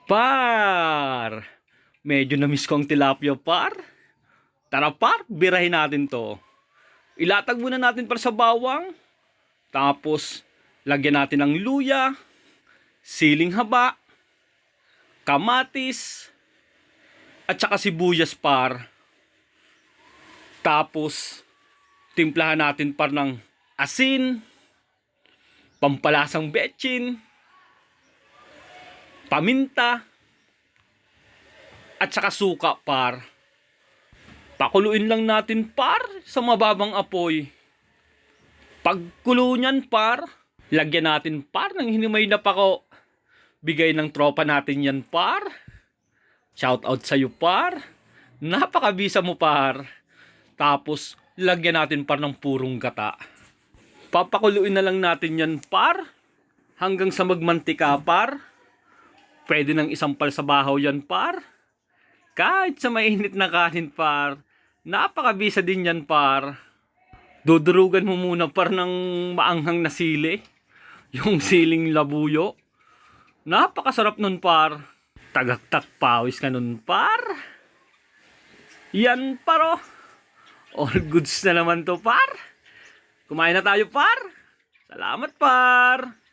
Par! Medyo na-miss ko ang tilapia, par. Tara, par, birahin natin to. Ilatag muna natin para sa bawang. Tapos, lagyan natin ng luya, siling haba, kamatis, at saka sibuyas, par. Tapos, timplahan natin par ng asin, pampalasang betchin, paminta, at saka suka, par. Pakuluin lang natin, par, sa mababang apoy. Pagkulo niyan, par, lagyan natin, par, ng hinimay na pako. Bigay ng tropa natin yan, par. Shout out sa'yo, par. Napakabisa mo, par. Tapos, lagyan natin, par, ng purong gata. Papakuluin na lang natin yan, par, hanggang sa magmantika, par. Pwede nang isampal sa bahaw yan, par. Kahit sa mainit na kanin, par. Napakabisa din yan, par. Dudurugan mo muna, par, ng maanghang na sili. Yung siling labuyo. Napakasarap nun, par. Tagaktak pawis ka nun, par. Yan, par, oh. All goods na naman to, par. Kumain na tayo, par. Salamat, par.